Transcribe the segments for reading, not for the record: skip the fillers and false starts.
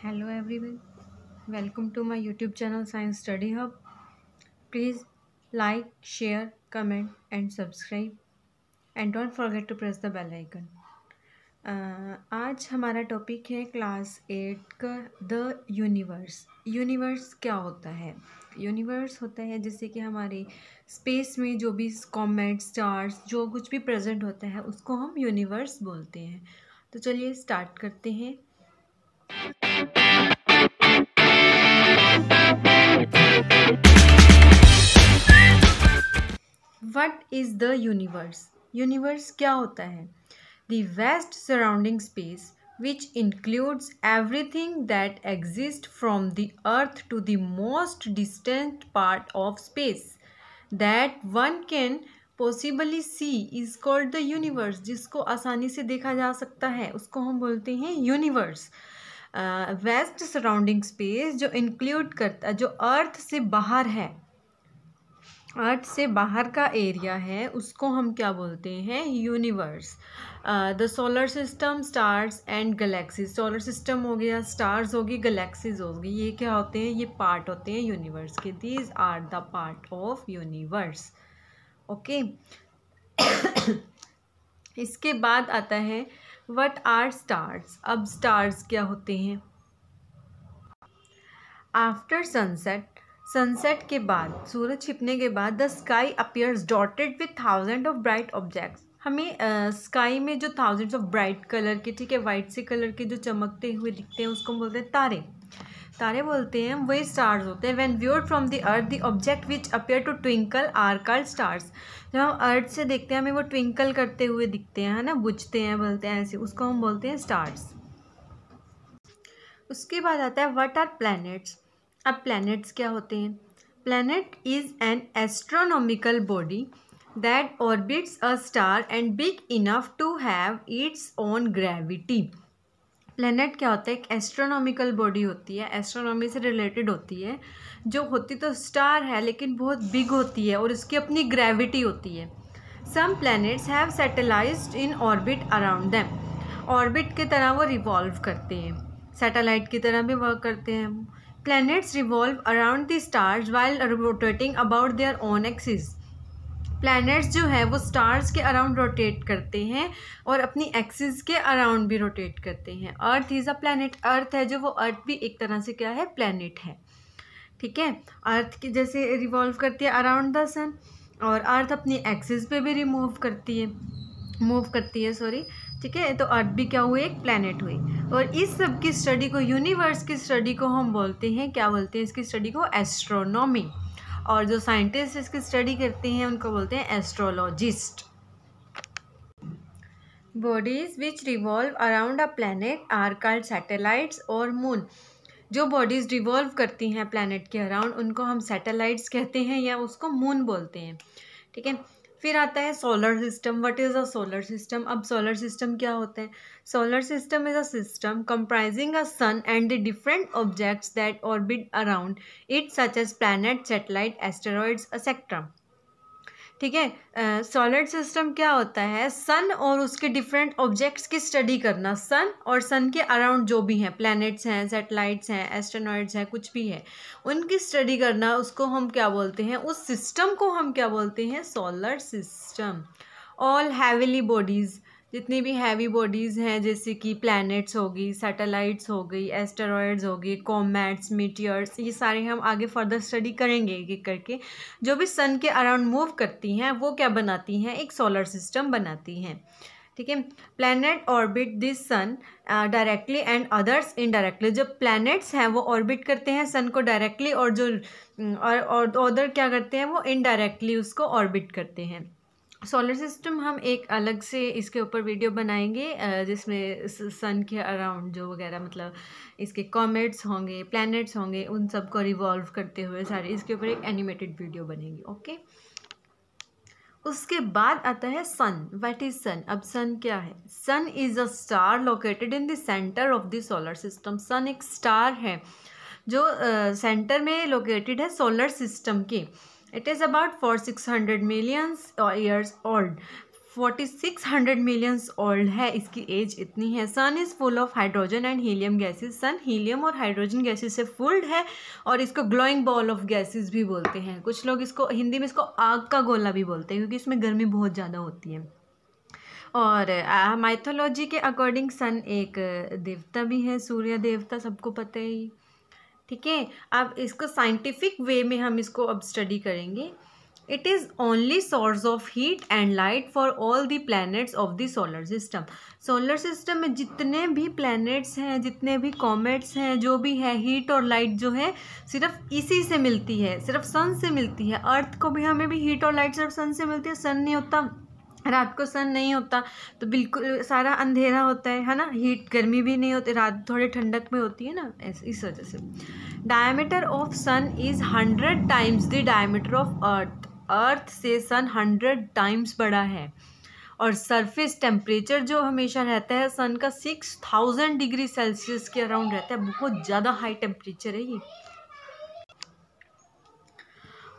Hello everyone, welcome to my YouTube channel Science Study Hub. Please like, share, comment and subscribe and don't forget to press the bell icon. आज हमारा topic है class 8 का the universe. Universe क्या होता है? Universe होता है जैसे कि हमारे स्पेस में जो भी कॉमेट स्टार्स जो कुछ भी प्रेजेंट होता है उसको हम यूनिवर्स बोलते हैं। तो चलिए स्टार्ट करते हैं। What is the universe? Universe क्या होता है? The vast surrounding space which includes everything that exists from the earth to the most distant part of space that one can possibly see is called the universe। जिसको आसानी से देखा जा सकता है उसको हम बोलते हैं यूनिवर्स। वेस्ट सराउंडिंग स्पेस जो इंक्लूड करता जो अर्थ से बाहर है, अर्थ से बाहर का एरिया है उसको हम क्या बोलते हैं? Universe. The solar system, stars and galaxies. Solar system हो गया, स्टार्स होगी, गैलेक्सीज होगी, ये क्या होते हैं? ये पार्ट होते हैं यूनिवर्स के। These are the part of universe. Okay. इसके बाद आता है व्हाट आर स्टार्स। अब स्टार्स क्या होते हैं? आफ्टर सनसेट के बाद, सूरज छिपने के बाद, the sky appears dotted with thousand of bright objects. हमें स्काई में जो थाउजेंड्स ऑफ ब्राइट कलर के, ठीक है, वाइट से कलर के जो चमकते हुए दिखते हैं उसको हम बोलते हैं तारे। तारे बोलते हैं, वही स्टार्स होते हैं। When viewed from the earth the object which appear to twinkle are called stars. जब हम अर्थ से देखते हैं हमें वो ट्विंकल करते हुए दिखते हैं, है ना, बुझते हैं, बोलते हैं ऐसे, उसको हम बोलते हैं स्टार्स। उसके बाद आता है व्हाट आर प्लैनेट्स। अब प्लैनेट्स क्या होते हैं? Planet is an astronomical body that orbits a star and big enough to have its own gravity. Planet क्या होता है? एक एस्ट्रोनॉमिकल बॉडी होती है, एस्ट्रोनॉमी से रिलेटेड होती है, जो होती तो स्टार है लेकिन बहुत बिग होती है और उसकी अपनी ग्रेविटी होती है। Some planets have satellites in orbit around them. Orbit की तरह वो रिवॉल्व करते हैं, सैटेलाइट की तरह भी वर्क करते हैं। Planets revolve around the stars while rotating about their own axis. Planets जो है वो स्टार्स के अराउंड रोटेट करते हैं और अपनी एक्सिस के अराउंड भी रोटेट करते हैं। Earth is a planet. अर्थ है जो, वो अर्थ भी एक तरह से क्या है? प्लैनेट है। ठीक है, अर्थ की जैसे रिवॉल्व करती है अराउंड द सन, और अर्थ अपनी एक्सिस पे भी मूव करती है, सॉरी। ठीक है, तो अर्थ भी क्या हुई? एक प्लैनेट हुई। और इस सब की स्टडी को, यूनिवर्स की स्टडी को हम बोलते हैं, क्या बोलते हैं इसकी स्टडी को? एस्ट्रोनॉमी। और जो साइंटिस्ट इसकी स्टडी करते हैं उनको बोलते हैं astrologist. Bodies which revolve around a planet are called satellites और मून। जो बॉडीज़ रिवॉल्व करती हैं प्लैनेट के अराउंड उनको हम सैटेलाइट्स कहते हैं या उसको मून बोलते हैं। ठीक है, फिर आता है solar system. What is a solar system? अब सोलर सिस्टम क्या होता है? Solar system is a system comprising a sun and the different objects that orbit around it such as planet, satellite, asteroids etcetera. ठीक है, solid system क्या होता है? सन और उसके डिफरेंट ऑब्जेक्ट्स की स्टडी करना। सन और सन के अराउंड जो भी हैं, प्लैनेट्स हैं, सैटेलाइट्स हैं, एस्ट्रोनॉइड्स हैं, कुछ भी है, उनकी स्टडी करना, उसको हम क्या बोलते हैं? उस सिस्टम को हम क्या बोलते हैं? Solar system. All heavily bodies, जितनी भी हैवी बॉडीज़ हैं जैसे कि प्लैनेट्स होगी, सैटेलाइट्स हो गई, एस्टेरॉयड्स हो गई, कॉमेट्स, मीटियर्स, ये सारे हम आगे फर्दर स्टडी करेंगे एक एक करके। जो भी सन के अराउंड मूव करती हैं वो क्या बनाती हैं? एक सोलर सिस्टम बनाती हैं। ठीक है, planet orbit this sun directly and others indirectly. जो प्लैनेट्स हैं वो ऑर्बिट करते हैं सन को डायरेक्टली, और जो और अदर क्या करते हैं? वो इनडायरेक्टली उसको ऑर्बिट करते हैं। सोलर सिस्टम हम एक अलग से इसके ऊपर वीडियो बनाएंगे जिसमें सन के अराउंड जो वगैरह, मतलब इसके कॉमेट्स होंगे, प्लैनेट्स होंगे, उन सब को रिवॉल्व करते हुए सारे, इसके ऊपर एक एनिमेटेड वीडियो बनेगी। ओके, उसके बाद आता है सन। व्हाट इज सन? अब सन क्या है? Sun is a star located in the centre of the solar system. Sun एक स्टार है जो सेंटर में लोकेटेड है सोलर सिस्टम के। It is about 4,600 million years old. 4600 millions old है, इसकी एज इतनी है। Sun is full of hydrogen and helium gases, sun helium और हाइड्रोजन गैसेस से फुल्ड है और इसको ग्लोइंग बॉल ऑफ गैसेस भी बोलते हैं। कुछ लोग इसको हिंदी में इसको आग का गोला भी बोलते हैं क्योंकि इसमें गर्मी बहुत ज़्यादा होती है। और माइथोलॉजी के अकॉर्डिंग सन एक देवता भी है, सूर्य देवता, सबको पता ही, ठीक है। अब इसको साइंटिफिक वे में हम इसको अब स्टडी करेंगे। It is only source of heat and light for all the planets of the solar system. Solar system में जितने भी प्लैनेट्स हैं, जितने भी कॉमेट्स हैं, जो भी है, हीट और लाइट जो है सिर्फ इसी से मिलती है, सिर्फ सन से मिलती है। अर्थ को भी, हमें भी हीट और लाइट सिर्फ सन से मिलती है। सन नहीं होता, रात को सन नहीं होता तो बिल्कुल सारा अंधेरा होता है ना, हीट गर्मी भी नहीं होती, रात थोड़ी ठंडक में होती है ना, इस वजह से। Diameter of sun is 100 times the diameter of earth. Earth से सन 100 टाइम्स बड़ा है। और सरफेस टेम्परेचर जो हमेशा रहता है सन का 6000 डिग्री सेल्सियस के अराउंड रहता है, बहुत ज़्यादा हाई टेम्परेचर है ये।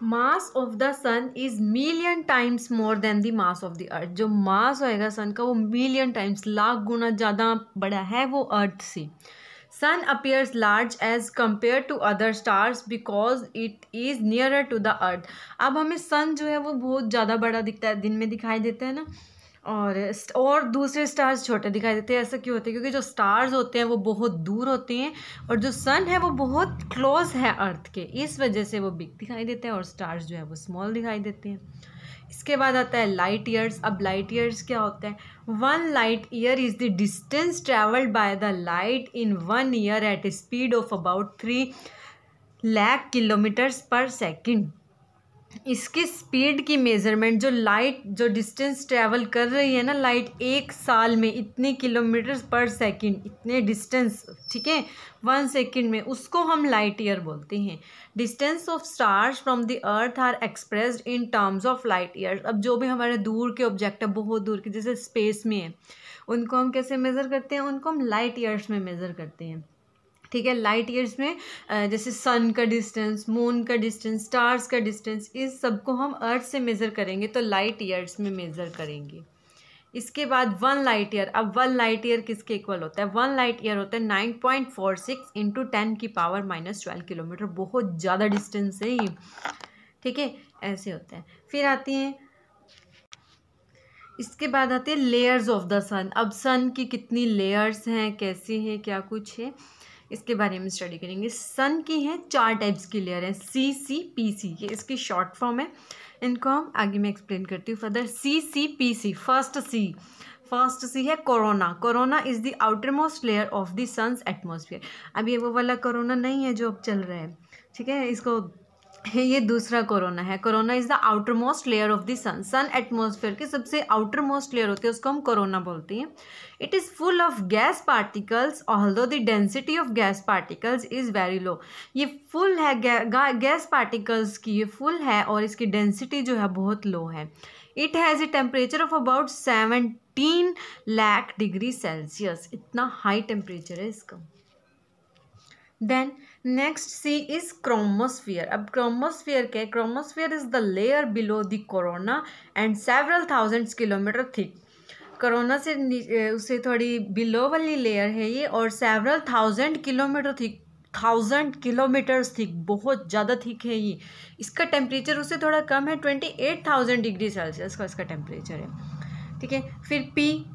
Mass of the sun is million times more than the mass of the earth. जो मास होएगा सन का वो मिलियन टाइम्स, लाख गुना ज़्यादा बड़ा है वो अर्थ से। Sun appears large as compare to other stars because it is nearer to the earth. अब हमें सन जो है वो बहुत ज़्यादा बड़ा दिखता है, दिन में दिखाई देता है ना, और दूसरे स्टार्स छोटे दिखाई देते हैं। ऐसा क्यों होता है? क्योंकि जो स्टार्स होते हैं वो बहुत दूर होते हैं और जो सन है वो बहुत क्लोज है अर्थ के, इस वजह से वो बिग दिखाई देते हैं और स्टार्स जो है वो स्मॉल दिखाई देते हैं। इसके बाद आता है लाइट ईयर्स। अब लाइट ईयर्स क्या होता है? 1 light year is the distance travelled by the light in 1 year at a speed of about 3 lakh kilometres per second. इसकी स्पीड की मेज़रमेंट, जो लाइट जो डिस्टेंस ट्रैवल कर रही है ना लाइट, एक साल में इतने किलोमीटर्स पर सेकंड, इतने डिस्टेंस, ठीक है, 1 सेकंड में, उसको हम लाइट ईयर बोलते हैं। Distance of stars from the earth are expressed in terms of light years. अब जो भी हमारे दूर के ऑब्जेक्ट है, बहुत दूर के, जैसे स्पेस में है, उनको हम कैसे मेज़र करते हैं? उनको हम लाइट ईयर्स में मेज़र करते हैं, ठीक है। लाइट ईयर्स में जैसे सन का डिस्टेंस, मून का डिस्टेंस, स्टार्स का डिस्टेंस, इस सबको हम अर्थ से मेज़र करेंगे तो लाइट ईयर्स में मेज़र करेंगे। इसके बाद 1 लाइट ईयर। अब 1 लाइट ईयर किसके इक्वल होता है? 1 लाइट ईयर होता है 9.46 इंटू 10⁻⁻12 किलोमीटर। बहुत ज़्यादा डिस्टेंस है ये, ठीक है, ऐसे होता है। फिर आती हैं, इसके बाद आते हैं लेयर्स ऑफ द सन। अब सन की कितनी लेयर्स हैं, कैसे हैं, क्या कुछ है, इसके बारे में स्टडी करेंगे। सन की हैं 4 टाइप्स की लेयर हैं, CCPC, ये इसकी शॉर्ट फॉर्म है। इनको हम आगे मैं एक्सप्लेन करती हूँ फर्दर। CCPC, फर्स्ट सी है corona. Corona is the outermost layer of the sun's atmosphere. अब ये वो वाला कोरोना नहीं है जो अब चल रहा है, ठीक है, इसको ये दूसरा कोरोना है। Corona is the outermost layer of the sun. Sun atmosphere की सबसे आउटर मोस्ट लेयर होती है, उसको हम कोरोना बोलते हैं। It is full of gas particles although the density of gas particles is very low. ये फुल है गैस पार्टिकल्स की, ये फुल है और इसकी डेंसिटी जो है बहुत लो है। It has a temperature of about 17 lakh degree Celsius, इतना हाई टेम्परेचर है इसका। Then next C is chromosphere. अब क्रोमोस्फियर क्या है? Chromosphere is the layer below the corona and several thousands kilometre thick. Corona से उससे थोड़ी बिलो वाली लेयर है ये और several thousand kilometre thick, 1000 kilometres thick, बहुत ज़्यादा थिक है ये। इसका टेम्परेचर उससे थोड़ा कम है, 28,000 डिग्री सेल्सियस का इसका टेम्परेचर है, ठीक है। फिर पी,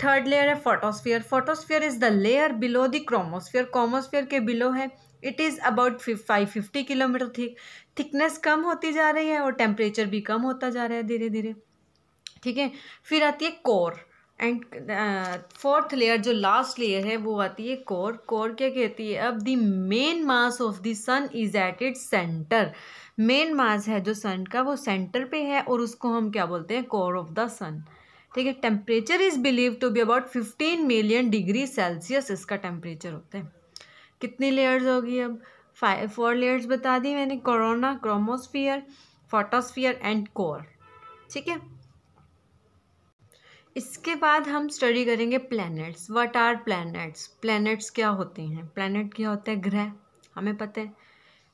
थर्ड लेयर है photosphere. Photosphere is the layer below the chromosphere, chromosphere के बिलो है। It is about 550 kilometre thick. Thickness कम होती जा रही है और टेम्परेचर भी कम होता जा रहा है धीरे धीरे, ठीक है। फिर आती है कोर एंड फोर्थ लेयर, जो लास्ट लेयर है वो आती है कोर। कोर क्या कहती है? अब the main mass of the sun is at its centre. Main mass है जो सन का वो सेंटर पे है और उसको हम क्या बोलते हैं? कोर ऑफ द सन, ठीक है। Temperature is believe to be about 15 million degree Celsius इसका टेम्परेचर होता है। कितनी लेयर्स होगी? अब 4 लेयर्स बता दी मैंने, corona, chromosphere, photosphere and core, ठीक है। इसके बाद हम स्टडी करेंगे planets. What are planets? Planets क्या होते हैं? प्लैनेट क्या होता है? ग्रह, हमें पता है।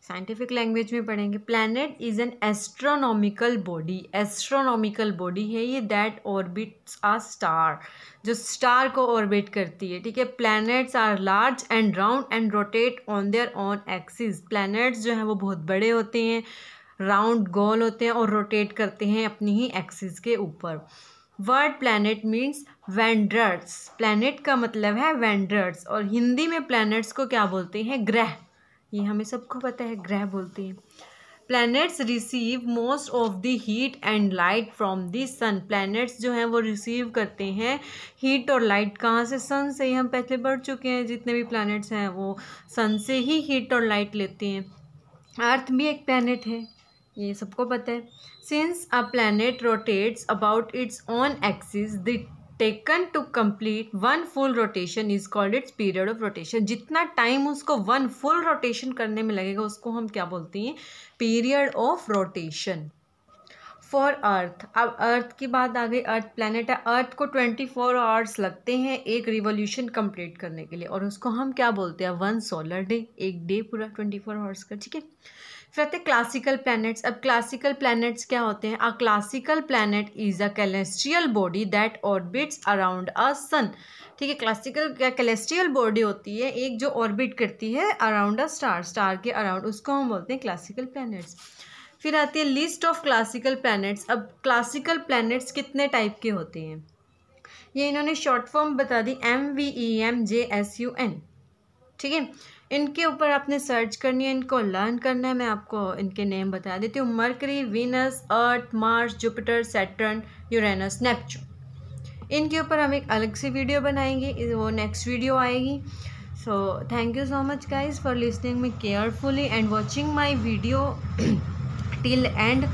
साइंटिफिक लैंग्वेज में पढ़ेंगे। Planet is an astronomical body, astronomical body है ये, दैट ऑर्बिट्स आ स्टार, जो स्टार को ऑर्बिट करती है, ठीक है। Planets are large and round and rotate on their own axis. Planets जो हैं वो बहुत बड़े होते हैं, राउंड गोल होते हैं और रोटेट करते हैं अपनी ही एक्सिस के ऊपर। Word planet means vendors, planet का मतलब है वेंडर्स, और हिंदी में प्लैनेट्स को क्या बोलते हैं? ग्रह। ये हमें सबको पता है, ग्रह बोलते हैं। Planets receive most of the heat and light from the sun. Planets जो हैं वो रिसीव करते हैं हीट और लाइट कहाँ से? सन से ही। हम पहले पढ़ चुके हैं, जितने भी प्लैनेट्स हैं वो सन से ही हीट और लाइट लेते हैं। अर्थ भी एक प्लैनेट है, ये सबको पता है। Since a planet rotates about its own axis, the taken to complete one full rotation is called its period of rotation. जितना टाइम उसको वन फुल रोटेशन करने में लगेगा उसको हम क्या बोलते हैं? Period of rotation. For earth, अब अर्थ की बात आ गई। अर्थ प्लैनेट है, अर्थ को 24 आवर्स लगते हैं एक रिवोल्यूशन कंप्लीट करने के लिए, और उसको हम क्या बोलते हैं? 1 सोलर डे, एक डे पूरा 24 आवर्स का, ठीक है। फिर आते हैं क्लासिकल प्लैनेट्स। अब क्लासिकल प्लैनेट्स क्या होते हैं? A classical planet is a celestial body that orbits around a sun, ठीक है। क्लासिकल क्या कैलेस्ट्रियल बॉडी होती है एक जो ऑर्बिट करती है अराउंड अ स्टार, स्टार के अराउंड, उसको हम बोलते हैं क्लासिकल प्लैनेट्स। फिर आती है लिस्ट ऑफ क्लासिकल प्लैनेट्स। अब क्लासिकल प्लैनेट्स कितने टाइप के होते हैं ये इन्होंने शॉर्ट फॉर्म बता दी, MVEMJSUN, ठीक है। इनके ऊपर आपने सर्च करनी है, इनको लर्न करना है। मैं आपको इनके नेम बता देती हूँ। Mercury, Venus, Earth, Mars, Jupiter, Saturn, Uranus, Neptune. इनके ऊपर हम एक अलग से वीडियो बनाएंगे, वो नेक्स्ट वीडियो आएगी। So thank you so much guys for listening me carefully and watching my video till and.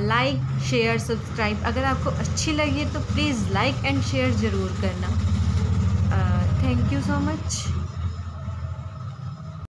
Like, share, subscribe. अगर आपको अच्छी लगी तो प्लीज़ लाइक एंड शेयर ज़रूर करना। Thank you so much.